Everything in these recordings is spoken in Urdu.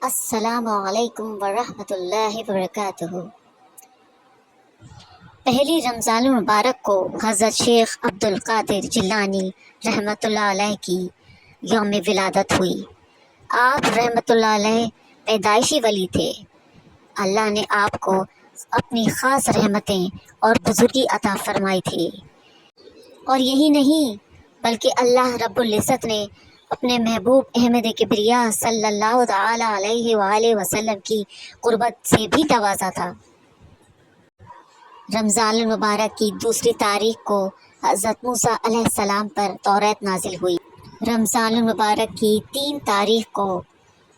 السلام علیکم ورحمۃ اللہ وبرکاتہ۔ پہلی رمضان المبارک کو حضرت شیخ عبد القادر جیلانی رحمۃ اللہ علیہ کی یوم ولادت ہوئی۔ آپ رحمۃ اللہ علیہ پیدائشی ولی تھے۔ اللہ نے آپ کو اپنی خاص رحمتیں اور بزرگی عطا فرمائی تھی، اور یہی نہیں بلکہ اللہ رب العزت نے اپنے محبوب احمد کبریا صلی اللہ تعالی علیہ وآلہ وسلم کی قربت سے بھی نوازا تھا۔ رمضان المبارک کی دوسری تاریخ کو حضرت موسیٰ علیہ السلام پر توریت نازل ہوئی۔ رمضان المبارک کی 3 تاریخ کو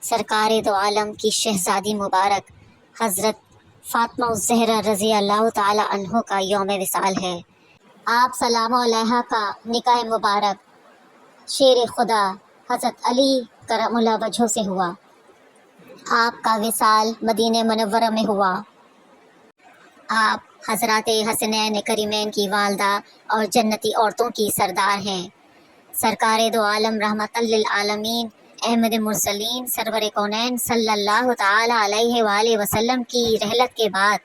سرکار دو عالم کی شہزادی مبارک حضرت فاطمہ الزہرا رضی اللہ تعالی عنہ کا یوم وصال ہے۔ آپ سلام علیہ کا نکاح مبارک شیر خدا حضرت علی کرم اللہ وجہہ سے ہوا۔ آپ کا وصال مدینہ منورہ میں ہوا۔ آپ حضرات حسنین کریمین کی والدہ اور جنتی عورتوں کی سردار ہیں۔ سرکار دو عالم رحمت للعالمین احمد مرسلین سرور کونین صلی اللہ تعالی علیہ وآلہ وسلم کی رحلت کے بعد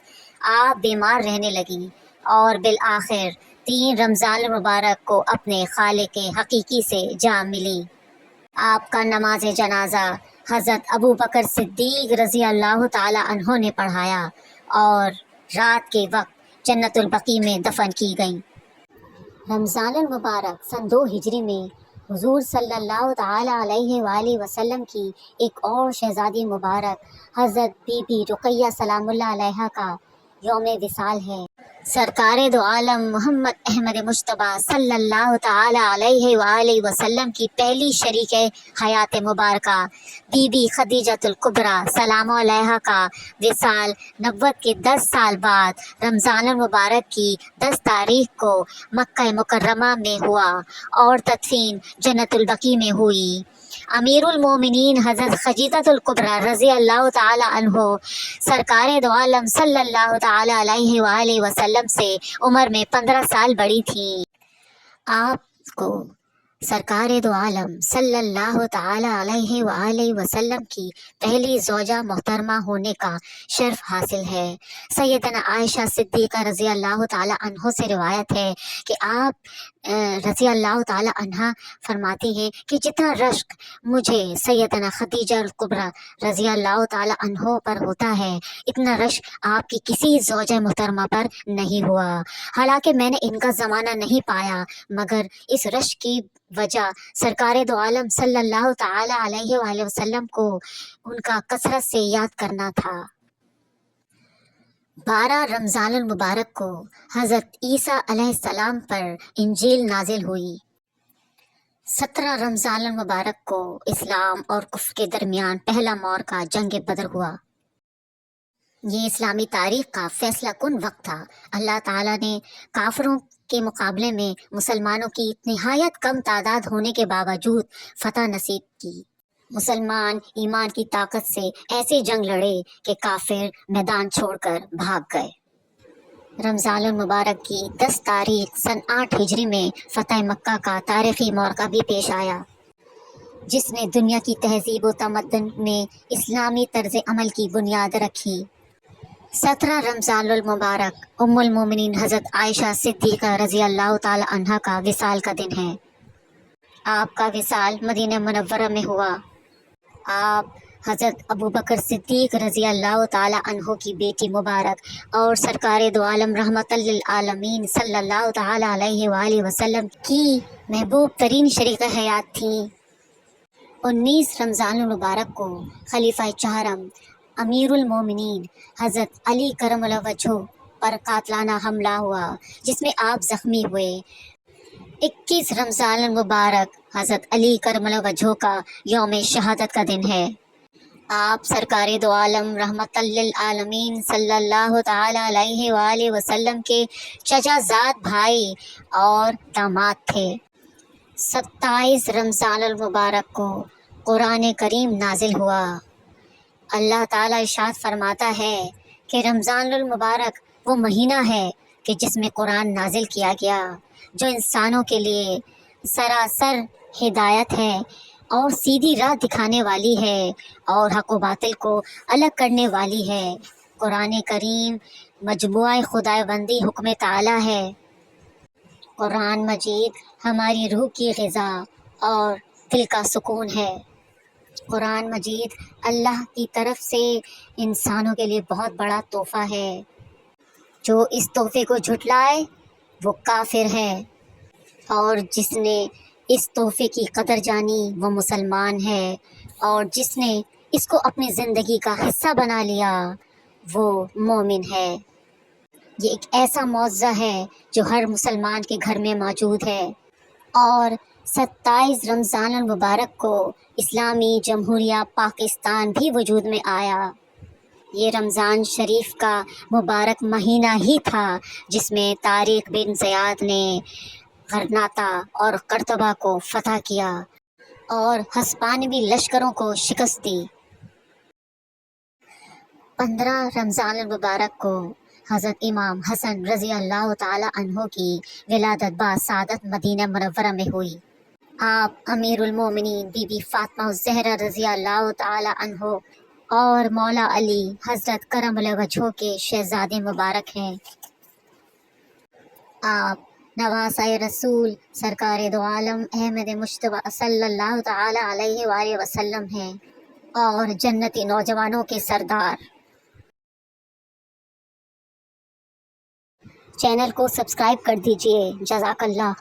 آپ بیمار رہنے لگیں اور بالآخر 3 رمضان المبارک کو اپنے خالق حقیقی سے جا ملی۔ آپ کا نماز جنازہ حضرت ابو بکر صدیق رضی اللہ تعالی عنہ نے پڑھایا اور رات کے وقت جنت البقیع میں دفن کی گئیں۔ رمضان المبارک سن 2 ہجری میں حضور صلی اللہ تعالی علیہ وآلہ وسلم کی ایک اور شہزادی مبارک حضرت بی بی رقیہ سلام اللہ علیہا کا یوم وصال ہے۔ سرکار دو عالم محمد احمد مجتبیٰ صلی اللہ تعالی علیہ وآلہ وسلم کی پہلی شریک حیات مبارکہ بی بی خدیجۃ الکبریٰ سلام علیہا کا وصال نبوت کے 10 سال بعد رمضان المبارک کی 10 تاریخ کو مکہ مکرمہ میں ہوا اور تدفین جنت البقیع میں ہوئی۔ امیر المومنین حضرت خدیجۃ الکبریٰ رضی اللہ تعالی عنہ سرکار دو عالم صلی اللہ تعالی علیہ وآلہ وسلم سے عمر میں 15 سال بڑی تھیں۔ آپ کو سرکار دو عالم صلی اللہ تعالی علیہ وآلہ وسلم کی پہلی زوجہ محترمہ ہونے کا شرف حاصل ہے۔ سیدنا عائشہ صدیقہ رضی اللہ تعالی عنہ سے روایت ہے کہ آپ رضی اللہ تعالی عنہ فرماتی ہیں کہ جتنا رشک مجھے سیدنا خدیجہ الکبریٰ رضی اللہ تعالی عنہ پر ہوتا ہے اتنا رشک آپ کی کسی زوجہ محترمہ پر نہیں ہوا۔ حالانکہ میں نے ان کا زمانہ نہیں پایا، مگر اس رشک کی وجہ سرکار دو عالم صلی اللہ تعالی علیہ وآلہ وسلم کو ان کا کثرت سے یاد کرنا تھا۔ 12 رمضان المبارک کو حضرت عیسیٰ علیہ السلام پر انجیل نازل ہوئی۔ 17 رمضان المبارک کو اسلام اور کفر کے درمیان پہلا معرکہ جنگ بدر ہوا۔ یہ اسلامی تاریخ کا فیصلہ کن وقت تھا۔ اللہ تعالیٰ نے کافروں کے مقابلے میں مسلمانوں کی نہایت کم تعداد ہونے کے باوجود فتح نصیب کی۔ مسلمان ایمان کی طاقت سے ایسے جنگ لڑے کہ کافر میدان چھوڑ کر بھاگ گئے۔ رمضان المبارک کی 10 تاریخ سن 8 ہجری میں فتح مکہ کا تاریخی معرکہ بھی پیش آیا، جس نے دنیا کی تہذیب و تمدن میں اسلامی طرز عمل کی بنیاد رکھی۔ 17 رمضان المبارک ام المومنین حضرت عائشہ صدیقہ رضی اللہ تعالی عنہ کا وصال کا دن ہے۔ آپ کا وصال مدینہ منورہ میں ہوا۔ آپ حضرت ابو بکر صدیق رضی اللہ تعالی عنہ کی بیٹی مبارک اور سرکار دو عالم رحمت للعالمین صلی اللہ تعالی علیہ وآلہ وسلم کی محبوب ترین شریک حیات تھیں۔ 19 رمضان المبارک کو خلیفہ چہارم امیر المومنین حضرت علی کرم اللہ وجہہ پر قاتلانہ حملہ ہوا، جس میں آپ زخمی ہوئے۔ 21 رمضان المبارک حضرت علی کرم اللہ وجہہ کا یوم شہادت کا دن ہے۔ آپ سرکار دو عالم رحمت للعالمین صلی اللہ تعالی علیہ وآلہ وسلم کے چچا زاد بھائی اور داماد تھے۔ 27 رمضان المبارک کو قرآن کریم نازل ہوا۔ اللہ تعالیٰ ارشاد فرماتا ہے کہ رمضان المبارک وہ مہینہ ہے کہ جس میں قرآن نازل کیا گیا، جو انسانوں کے لیے سراسر ہدایت ہے اور سیدھی راہ دکھانے والی ہے اور حق و باطل کو الگ کرنے والی ہے۔ قرآن کریم مجموعہ خدائے بندی حکم تعالی ہے۔ قرآن مجید ہماری روح کی غذا اور دل کا سکون ہے۔ قرآن مجید اللہ کی طرف سے انسانوں کے لیے بہت بڑا تحفہ ہے۔ جو اس تحفے کو جھٹلائے وہ کافر ہے، اور جس نے اس تحفے کی قدر جانی وہ مسلمان ہے، اور جس نے اس کو اپنی زندگی کا حصہ بنا لیا وہ مومن ہے۔ یہ ایک ایسا معجزہ ہے جو ہر مسلمان کے گھر میں موجود ہے، اور 27 رمضان المبارک کو اسلامی جمہوریہ پاکستان بھی وجود میں آیا۔ یہ رمضان شریف کا مبارک مہینہ ہی تھا جس میں طارق بن زیاد نے غرناطہ اور قرطبہ کو فتح کیا اور ہسپانوی لشکروں کو شکست دی۔ 15 رمضان المبارک کو حضرت امام حسن رضی اللہ تعالی عنہ کی ولادت بسعادت مدینہ منورہ میں ہوئی۔ آپ امیر المومنین بی بی فاطمہ الزہرا رضی اللہ تعالی عنہ اور مولا علی حضرت کرم اللہ وجہہ کے شہزادے مبارک ہیں۔ آپ نواسۂ رسول سرکار دو عالم احمد مجتبیٰ صلی اللہ تعالی علیہ وآلہ وسلم ہیں اور جنتی نوجوانوں کے سردار۔ چینل کو سبسکرائب کر دیجئے۔ جزاک اللہ۔